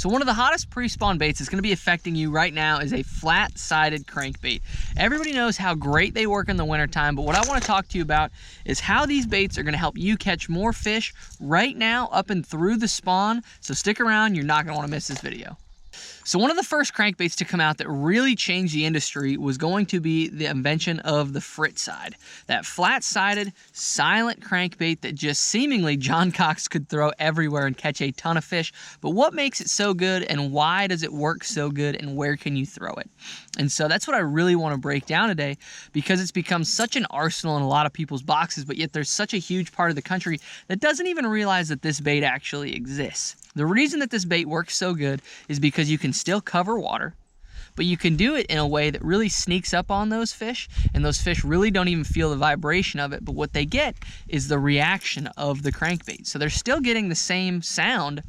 So one of the hottest pre-spawn baits that's going to be affecting you right now is a flat-sided crankbait. Everybody knows how great they work in the wintertime, but what I want to talk to you about is how these baits are going to help you catch more fish right now up and through the spawn. So stick around, you're not going to want to miss this video. So one of the first crankbaits to come out that really changed the industry was going to be the invention of the frit side. That flat-sided, silent crankbait that just seemingly John Cox could throw everywhere and catch a ton of fish. But what makes it so good, and why does it work so good, and where can you throw it? And so that's what I really want to break down today, because it's become such an arsenal in a lot of people's boxes, but yet there's such a huge part of the country that doesn't even realize that this bait actually exists. The reason that this bait works so good is because you can still cover water, but you can do it in a way that really sneaks up on those fish, and those fish really don't even feel the vibration of it, but what they get is the reaction of the crankbait. So they're still getting the same sound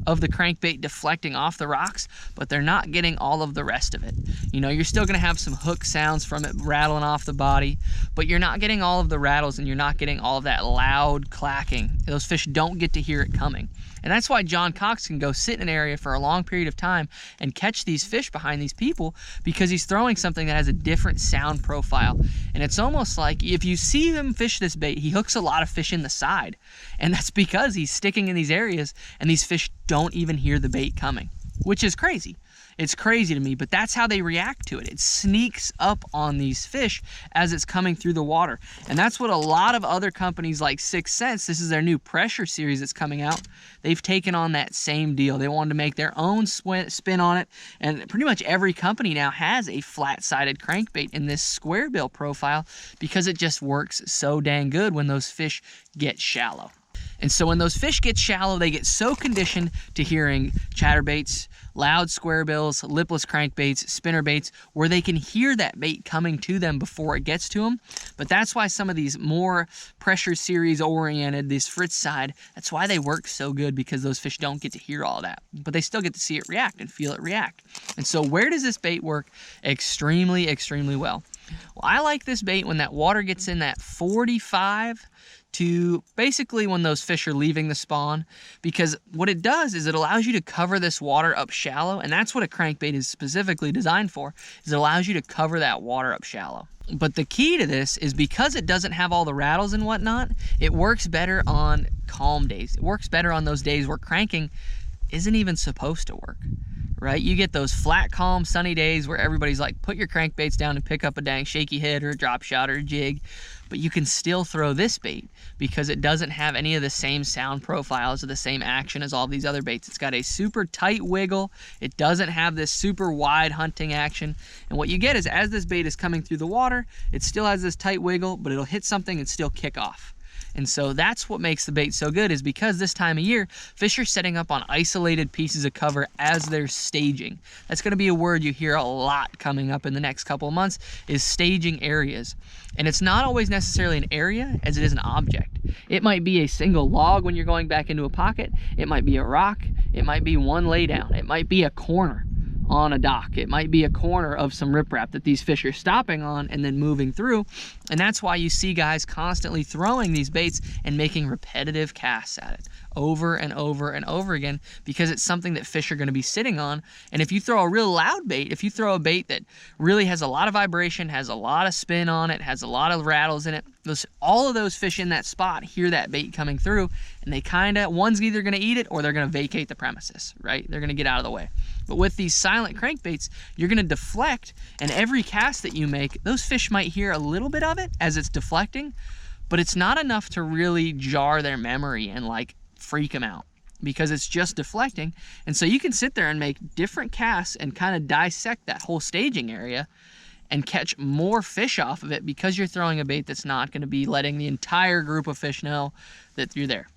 of the crankbait deflecting off the rocks, but they're not getting all of the rest of it. You know, you're still gonna have some hook sounds from it rattling off the body, but you're not getting all of the rattles, and you're not getting all of that loud clacking. Those fish don't get to hear it coming. And that's why John Cox can go sit in an area for a long period of time and catch these fish behind these people, because he's throwing something that has a different sound profile. And it's almost like if you see him fish this bait, he hooks a lot of fish in the side. And that's because he's sticking in these areas and these fish don't even hear the bait coming, which is crazy. It's crazy to me, but that's how they react to it. It sneaks up on these fish as it's coming through the water. And that's what a lot of other companies like 6th Sense, this is their new pressure series that's coming out, they've taken on that same deal. They wanted to make their own spin on it, and pretty much every company now has a flat-sided crankbait in this square bill profile, because it just works so dang good when those fish get shallow. And so when those fish get shallow, they get so conditioned to hearing chatterbaits, loud square bills, lipless crankbaits, spinnerbaits, where they can hear that bait coming to them before it gets to them. But that's why some of these more pressure series oriented, this frit side, that's why they work so good, because those fish don't get to hear all that, but they still get to see it react and feel it react. And so where does this bait work extremely, extremely well? Well, I like this bait when that water gets in that 45 to basically when those fish are leaving the spawn, because what it does is it allows you to cover this water up shallow, and that's what a crankbait is specifically designed for, is it allows you to cover that water up shallow. But the key to this is because it doesn't have all the rattles and whatnot, it works better on calm days. It works better on those days where cranking isn't even supposed to work. Right? You get those flat, calm, sunny days where everybody's like, put your crankbaits down and pick up a dang shaky head or a drop shot or a jig, but you can still throw this bait because it doesn't have any of the same sound profiles or the same action as all these other baits. It's got a super tight wiggle. It doesn't have this super wide hunting action. And what you get is as this bait is coming through the water, it still has this tight wiggle, but it'll hit something and still kick off. And so that's what makes the bait so good, is because this time of year, fish are setting up on isolated pieces of cover as they're staging. That's going to be a word you hear a lot coming up in the next couple of months, is staging areas. And it's not always necessarily an area as it is an object. It might be a single log when you're going back into a pocket. It might be a rock. It might be one laydown. It might be a corner on a dock. It might be a corner of some riprap that these fish are stopping on and then moving through. And that's why you see guys constantly throwing these baits and making repetitive casts at it over and over and over again, because it's something that fish are going to be sitting on. And if you throw a real loud bait, if you throw a bait that really has a lot of vibration, has a lot of spin on it, has a lot of rattles in it, all of those fish in that spot hear that bait coming through, and they one's either going to eat it or they're going to vacate the premises, right? They're going to get out of the way. But with these silent crankbaits, you're going to deflect, and every cast that you make, those fish might hear a little bit of it as it's deflecting, but it's not enough to really jar their memory and like freak them out, because it's just deflecting. And so you can sit there and make different casts and kind of dissect that whole staging area and catch more fish off of it, because you're throwing a bait that's not going to be letting the entire group of fish know that you're there,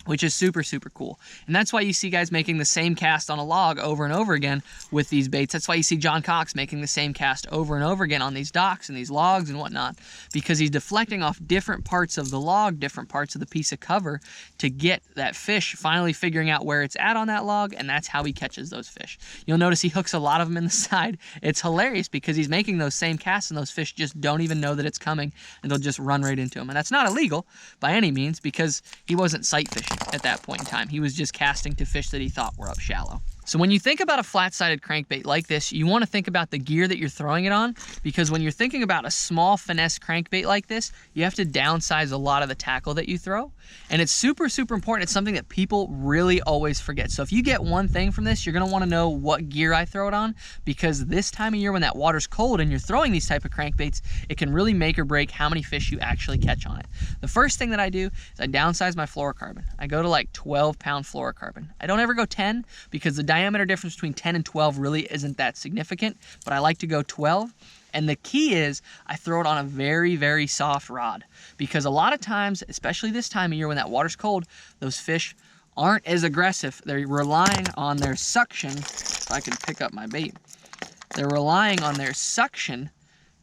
which is super, super cool. And that's why you see guys making the same cast on a log over and over again with these baits. That's why you see John Cox making the same cast over and over again on these docks and these logs and whatnot, because he's deflecting off different parts of the log, different parts of the piece of cover, to get that fish finally figuring out where it's at on that log, and that's how he catches those fish. You'll notice he hooks a lot of them in the side. It's hilarious because he's making those same casts and those fish just don't even know that it's coming, and they'll just run right into him. And that's not illegal by any means, because he wasn't sight fishing at that point in time. He was just casting to fish that he thought were up shallow. So when you think about a flat-sided crankbait like this, you want to think about the gear that you're throwing it on, because when you're thinking about a small finesse crankbait like this, you have to downsize a lot of the tackle that you throw. And it's super, super important. It's something that people really always forget. So if you get one thing from this, you're going to want to know what gear I throw it on, because this time of year when that water's cold and you're throwing these type of crankbaits, it can really make or break how many fish you actually catch on it. The first thing that I do is I downsize my fluorocarbon. I go to like 12-pound fluorocarbon. I don't ever go 10 because the diameter difference between 10 and 12 really isn't that significant, but I like to go 12. And the key is I throw it on a very, very soft rod, because a lot of times, especially this time of year when that water's cold, those fish aren't as aggressive. They're relying on their suction. If I can pick up my bait, they're relying on their suction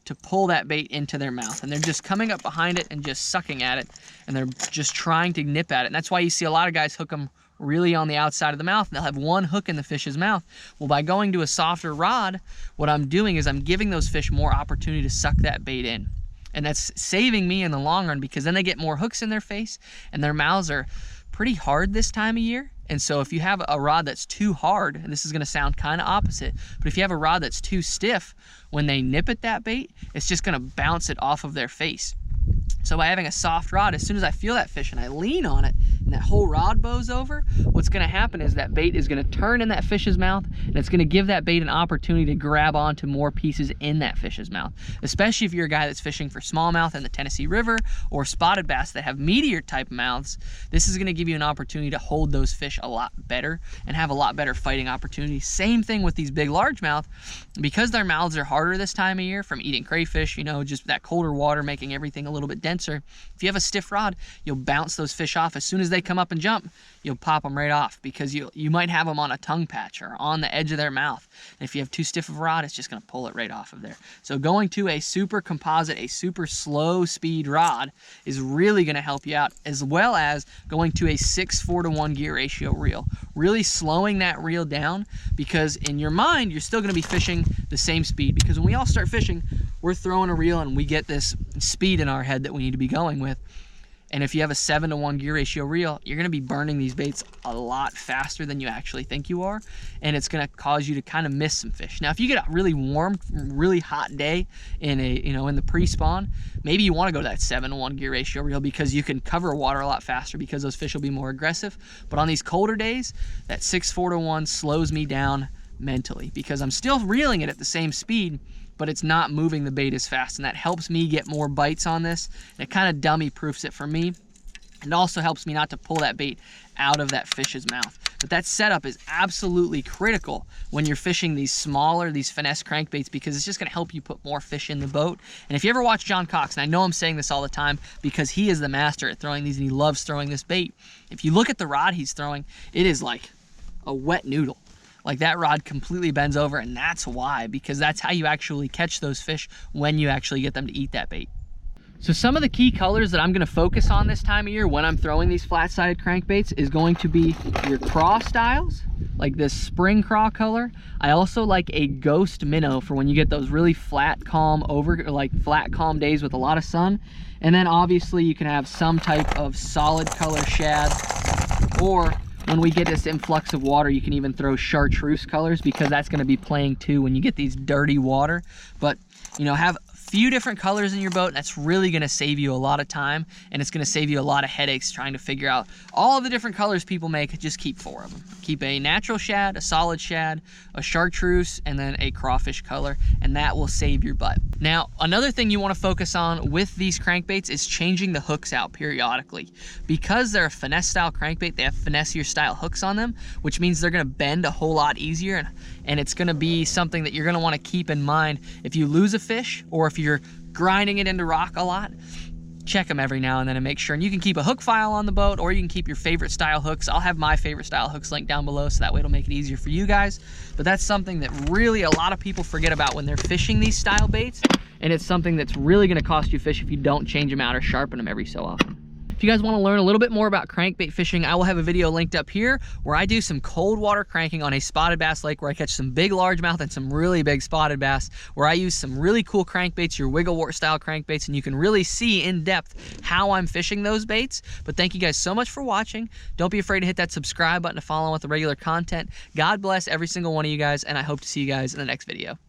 to pull that bait into their mouth, and they're just coming up behind it and just sucking at it, and they're just trying to nip at it. And that's why you see a lot of guys hook them really on the outside of the mouth, and they'll have one hook in the fish's mouth. Well, by going to a softer rod, what I'm doing is I'm giving those fish more opportunity to suck that bait in. And that's saving me in the long run, because then they get more hooks in their face, and their mouths are pretty hard this time of year. And so if you have a rod that's too hard, and this is gonna sound kind of opposite, but if you have a rod that's too stiff, when they nip at that bait, it's just gonna bounce it off of their face. So by having a soft rod, as soon as I feel that fish and I lean on it and that whole rod bows over, what's gonna happen is that bait is gonna turn in that fish's mouth, and it's gonna give that bait an opportunity to grab onto more pieces in that fish's mouth. Especially if you're a guy that's fishing for smallmouth in the Tennessee River or spotted bass that have meteor type mouths, this is gonna give you an opportunity to hold those fish a lot better and have a lot better fighting opportunities. Same thing with these big largemouth, because their mouths are harder this time of year from eating crayfish, you know, just that colder water making everything a little bit denser. If you have a stiff rod, you'll bounce those fish off. As soon as they come up and jump, you'll pop them right off, because you might have them on a tongue patch or on the edge of their mouth. And if you have too stiff of a rod, it's just going to pull it right off of there. So going to a super composite, a super slow speed rod is really going to help you out, as well as going to a 6:4-to-1 gear ratio reel. Really slowing that reel down, because in your mind, you're still going to be fishing the same speed, because when we all start fishing, we're throwing a reel and we get this speed in our head that we need to be going with. And if you have a 7:1 gear ratio reel, you're going to be burning these baits a lot faster than you actually think you are, and it's going to cause you to kind of miss some fish. Now, if you get a really warm, really hot day in the pre-spawn, maybe you want to go to that 7:1 gear ratio reel, because you can cover water a lot faster, because those fish will be more aggressive. But on these colder days, that 6:4-to-1 slows me down mentally, because I'm still reeling it at the same speed, but it's not moving the bait as fast, and that helps me get more bites on this, and it kind of dummy proofs it for me. It also helps me not to pull that bait out of that fish's mouth. But that setup is absolutely critical when you're fishing these smaller, these finesse crankbaits, because it's just gonna help you put more fish in the boat. And if you ever watch John Cox, and I know I'm saying this all the time because he is the master at throwing these and he loves throwing this bait, if you look at the rod he's throwing, it is like a wet noodle. Like, that rod completely bends over, and that's why, because that's how you actually catch those fish when you actually get them to eat that bait. So some of the key colors that I'm going to focus on this time of year when I'm throwing these flat-sided crankbaits is going to be your craw styles, like this spring craw color. I also like a ghost minnow for when you get those really flat, calm days with a lot of sun. And then obviously you can have some type of solid color shad, or when we get this influx of water, you can even throw chartreuse colors, because that's going to be playing too when you get these dirty water. But, you know, have few different colors in your boat, and that's really going to save you a lot of time, and it's going to save you a lot of headaches trying to figure out all of the different colors people make. Just keep 4 of them. Keep a natural shad, a solid shad, a chartreuse, and then a crawfish color, and that will save your butt. Now, another thing you want to focus on with these crankbaits is changing the hooks out periodically. Because they're a finesse style crankbait, they have finessier style hooks on them, which means they're going to bend a whole lot easier, and it's going to be something that you're going to want to keep in mind. If you lose a fish, or if you're grinding it into rock a lot, check them every now and then and make sure. And you can keep a hook file on the boat, or you can keep your favorite style hooks. I'll have my favorite style hooks linked down below, so that way it'll make it easier for you guys. But that's something that really a lot of people forget about when they're fishing these style baits, and it's something that's really going to cost you fish if you don't change them out or sharpen them every so often. If you guys want to learn a little bit more about crankbait fishing, I will have a video linked up here where I do some cold water cranking on a spotted bass lake where I catch some big largemouth and some really big spotted bass, where I use some really cool crankbaits, your wiggle wart style crankbaits, and you can really see in depth how I'm fishing those baits. But thank you guys so much for watching. Don't be afraid to hit that subscribe button to follow on with the regular content. God bless every single one of you guys, and I hope to see you guys in the next video.